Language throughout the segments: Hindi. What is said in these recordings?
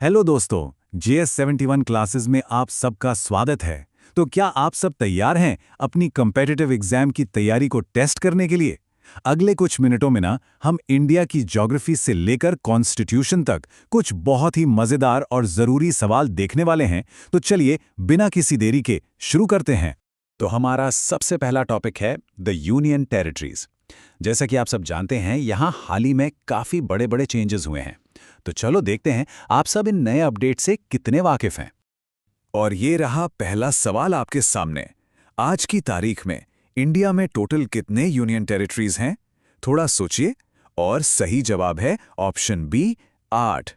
हेलो दोस्तों, JS71 क्लासेस में आप सबका स्वागत है। तो क्या आप सब तैयार हैं अपनी कॉम्पिटिटिव एग्जाम की तैयारी को टेस्ट करने के लिए? अगले कुछ मिनटों में हम इंडिया की ज्योग्राफी से लेकर कॉन्स्टिट्यूशन तक कुछ बहुत ही मजेदार और जरूरी सवाल देखने वाले हैं। तो चलिए बिना किसी देरी के शुरू करते हैं। तो हमारा सबसे पहला टॉपिक है द यूनियन टेरिटरीज। जैसा कि आप सब जानते हैं, यहाँ हाल ही में काफी बड़े बड़े चेंजेस हुए हैं। तो चलो देखते हैं आप सब इन नए अपडेट से कितने वाकिफ हैं। और ये रहा पहला सवाल आपके सामने। आज की तारीख में इंडिया में टोटल कितने यूनियन टेरिटरीज हैं? थोड़ा सोचिए। और सही जवाब है ऑप्शन बी, 8।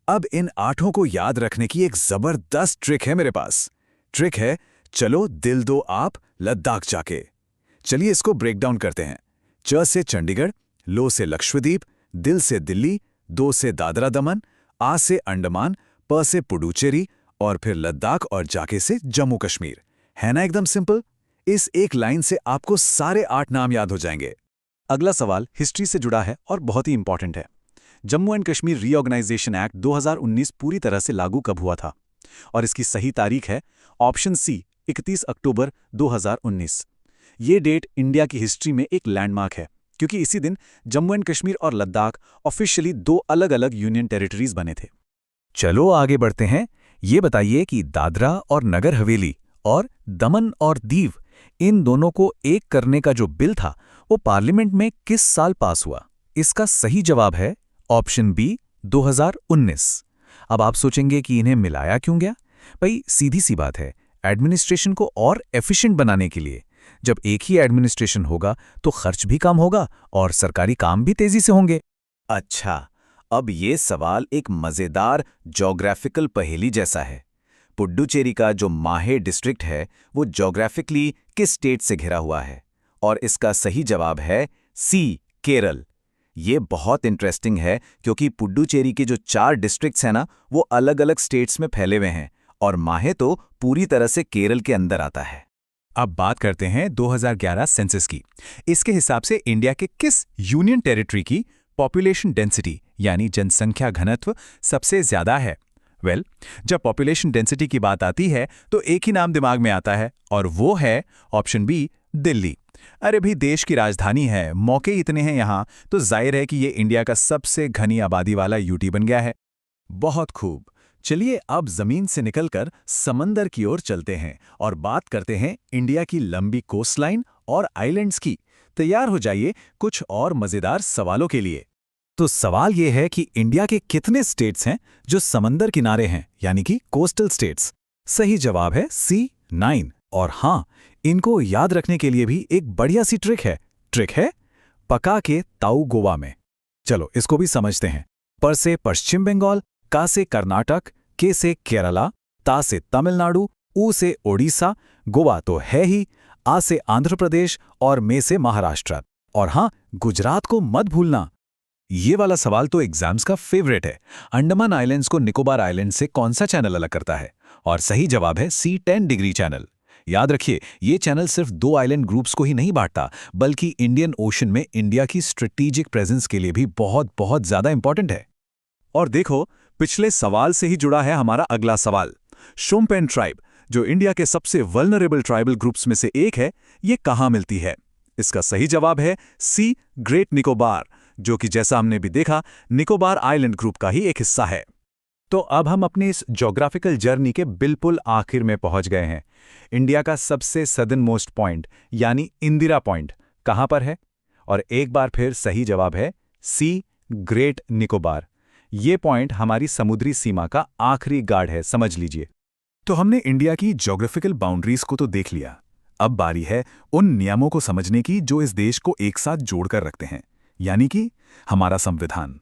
अब इन 8 को याद रखने की एक जबरदस्त ट्रिक है मेरे पास। ट्रिक है, चलो दिल दो आप लद्दाख जाके। चलिए इसको ब्रेक डाउन करते हैं। च से चंडीगढ़, लो से लक्षद्वीप, दिल से दिल्ली, दो से दादरा दमन, आ से अंडमान, प से पुडुचेरी और फिर लद्दाख और जाके से जम्मू कश्मीर। है ना एकदम सिंपल? इस एक लाइन से आपको सारे 8 नाम याद हो जाएंगे। अगला सवाल हिस्ट्री से जुड़ा है और बहुत ही इंपॉर्टेंट है। Jammu and Kashmir reorganisation act 2019 पूरी तरह से लागू कब हुआ था? और इसकी सही तारीख है ऑप्शन सी, 31 अक्टूबर 2019। ये डेट इंडिया की हिस्ट्री में एक लैंडमार्क है, क्योंकि इसी दिन जम्मू एंड कश्मीर और लद्दाख ऑफिशियली 2 अलग-अलग यूनियन टेरिटरीज बने थे। चलो आगे बढ़ते हैं। ये बताइए कि दादरा और नगर हवेली और दमन और दीव, इन दोनों को एक करने का जो बिल था वो पार्लियामेंट में किस साल पास हुआ? इसका सही जवाब है ऑप्शन बी, 2019। अब आप सोचेंगे कि इन्हें मिलाया क्यों गया? भाई सीधी सी बात है, एडमिनिस्ट्रेशन को और एफिशिएंट बनाने के लिए। जब एक ही एडमिनिस्ट्रेशन होगा तो खर्च भी कम होगा और सरकारी काम भी तेजी से होंगे। अच्छा, अब ये सवाल एक मजेदार ज्योग्राफिकल पहेली जैसा है। पुडुचेरी का जो माहे डिस्ट्रिक्ट है वो ज्योग्राफिकली किस स्टेट से घिरा हुआ है? और इसका सही जवाब है सी, केरल। ये बहुत इंटरेस्टिंग है क्योंकि पुडुचेरी के जो 4 डिस्ट्रिक्ट्स हैं ना, वो अलग अलग स्टेट्स में फैले हुए हैं और माहे तो पूरी तरह से केरल के अंदर आता है। अब बात करते हैं 2011 सेंसस की। इसके हिसाब से इंडिया के किस यूनियन टेरिटरी की पॉपुलेशन डेंसिटी यानी जनसंख्या घनत्व सबसे ज्यादा है? जब पॉपुलेशन डेंसिटी की बात आती है तो एक ही नाम दिमाग में आता है और वो है ऑप्शन बी, दिल्ली। अरे भी देश की राजधानी है, मौके इतने हैं यहाँ, तो जाहिर है कि ये इंडिया का सबसे घनी आबादी वाला यूटी बन गया है। बहुत खूब। चलिए अब जमीन से निकलकर समंदर की ओर चलते हैं और बात करते हैं इंडिया की लंबी कोस्टलाइन और आइलैंड्स की। तैयार हो जाइए कुछ और मजेदार सवालों के लिए। तो सवाल ये है कि इंडिया के कितने स्टेट्स हैं जो समंदर किनारे हैं, यानी कि कोस्टल स्टेट्स? सही जवाब है सी, 9। और हाँ, इनको याद रखने के लिए भी एक बढ़िया सी ट्रिक है पका के ताऊ गोवा में। चलो इसको भी समझते हैं। पर से पश्चिम बंगाल, का से कर्नाटक, के से केरला, ता से तमिलनाडु, ऊ से ओडिशा, गोवा तो है ही, आ से आंध्र प्रदेश और मे से महाराष्ट्र। और हाँ, गुजरात को मत भूलना। ये वाला सवाल तो एग्जाम्स का फेवरेट है। अंडमान आइलैंड्स को निकोबार आइलैंड से कौन सा चैनल अलग करता है? और सही जवाब है सी, 10 डिग्री चैनल। याद रखिए, ये चैनल सिर्फ 2 आइलैंड ग्रुप्स को ही नहीं बांटता, बल्कि इंडियन ओशन में इंडिया की स्ट्रेटेजिक प्रेजेंस के लिए भी बहुत बहुत ज्यादा इंपॉर्टेंट है। और देखो, पिछले सवाल से ही जुड़ा है हमारा अगला सवाल। शोम्पेन ट्राइब, जो इंडिया के सबसे वल्नरेबल ट्राइबल ग्रुप्स में से एक है, ये कहाँ मिलती है? इसका सही जवाब है सी, ग्रेट निकोबार, जो कि जैसा हमने भी देखा निकोबार आइलैंड ग्रुप का ही एक हिस्सा है। तो अब हम अपनी इस ज्योग्राफिकल जर्नी के बिल्कुल आखिर में पहुंच गए हैं। इंडिया का सबसे सदर्न मोस्ट पॉइंट यानी इंदिरा पॉइंट कहां पर है? और एक बार फिर सही जवाब है सी, ग्रेट निकोबार। ये पॉइंट हमारी समुद्री सीमा का आखिरी गार्ड है, समझ लीजिए। तो हमने इंडिया की ज्योग्राफिकल बाउंड्रीज को तो देख लिया। अब बारी है उन नियमों को समझने की जो इस देश को एक साथ जोड़कर रखते हैं, यानी कि हमारा संविधान।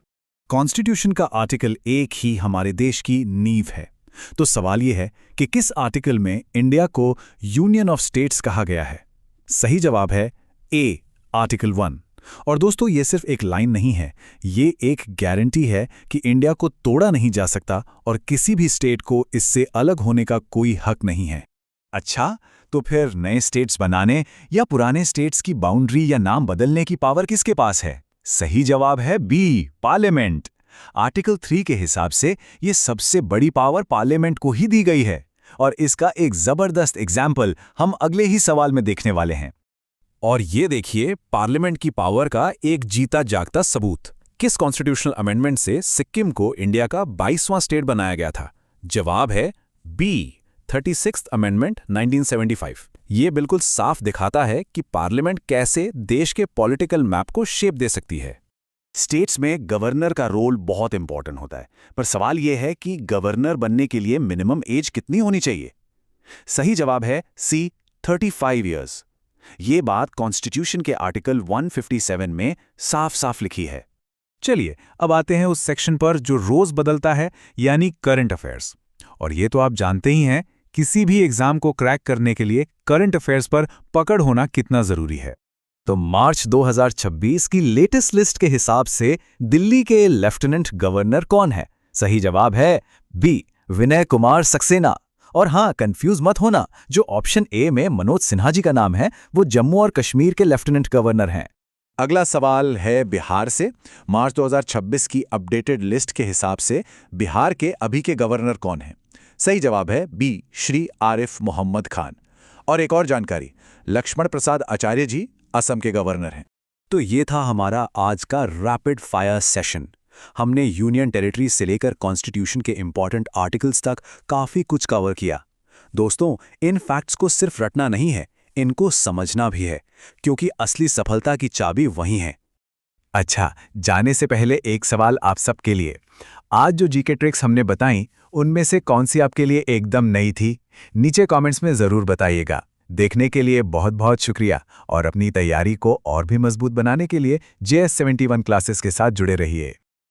कॉन्स्टिट्यूशन का आर्टिकल 1 ही हमारे देश की नींव है। तो सवाल यह है कि किस आर्टिकल में इंडिया को यूनियन ऑफ स्टेट्स कहा गया है? सही जवाब है ए, आर्टिकल 1। और दोस्तों, ये सिर्फ एक लाइन नहीं है, ये एक गारंटी है कि इंडिया को तोड़ा नहीं जा सकता और किसी भी स्टेट को इससे अलग होने का कोई हक नहीं है। अच्छा, तो फिर नए स्टेट्स बनाने या पुराने स्टेट्स की बाउंड्री या नाम बदलने की पावर किसके पास है? सही जवाब है बी, पार्लियामेंट। आर्टिकल 3 के हिसाब से ये सबसे बड़ी पावर पार्लियामेंट को ही दी गई है और इसका एक जबरदस्त एग्जाम्पल हम अगले ही सवाल में देखने वाले हैं। और ये देखिए पार्लियामेंट की पावर का एक जीता जागता सबूत। किस कॉन्स्टिट्यूशनल अमेंडमेंट से सिक्किम को इंडिया का 22वां स्टेट बनाया गया था? जवाब है बी, 36th अमेंडमेंट 1975। ये बिल्कुल साफ दिखाता है कि पार्लियामेंट कैसे देश के पॉलिटिकल मैप को शेप दे सकती है। स्टेट्स में गवर्नर का रोल बहुत इंपॉर्टेंट होता है, पर सवाल यह है कि गवर्नर बनने के लिए मिनिमम एज कितनी होनी चाहिए? सही जवाब है सी, 35 इयर्स। ये बात कॉन्स्टिट्यूशन के आर्टिकल 157 में साफ साफ लिखी है। चलिए अब आते हैं उस सेक्शन पर जो रोज बदलता है, यानी करंट अफेयर्स। और ये तो आप जानते ही हैं, किसी भी एग्जाम को क्रैक करने के लिए करंट अफेयर्स पर पकड़ होना कितना जरूरी है। तो मार्च 2026 की लेटेस्ट लिस्ट के हिसाब से दिल्ली के लेफ्टिनेंट गवर्नर कौन है? सही जवाब है बी, विनय कुमार सक्सेना। और हाँ, कंफ्यूज मत होना, जो ऑप्शन ए में मनोज सिन्हा जी का नाम है वो जम्मू और कश्मीर के लेफ्टिनेंट गवर्नर हैं। अगला सवाल है बिहार से। मार्च 2026 की अपडेटेड लिस्ट के हिसाब से बिहार के अभी के गवर्नर कौन हैं? सही जवाब है बी, श्री आरिफ मोहम्मद खान। और एक और जानकारी, लक्ष्मण प्रसाद आचार्य जी असम के गवर्नर हैं। तो ये था हमारा आज का रैपिड फायर सेशन। हमने यूनियन टेरिटरी से लेकर कॉन्स्टिट्यूशन के इंपॉर्टेंट आर्टिकल्स तक काफी कुछ कवर किया। दोस्तों, इन फैक्ट्स को सिर्फ रटना नहीं है, इनको समझना भी है, क्योंकि असली सफलता की चाबी वही है। अच्छा, जाने से पहले एक सवाल आप सबके लिए। आज जो जीके ट्रिक्स हमने बताई, उनमें से कौन सी आपके लिए एकदम नई थी? नीचे कमेंट्स में जरूर बताइएगा। देखने के लिए बहुत बहुत शुक्रिया और अपनी तैयारी को और भी मजबूत बनाने के लिए JS71 क्लासेस के साथ जुड़े रहिए।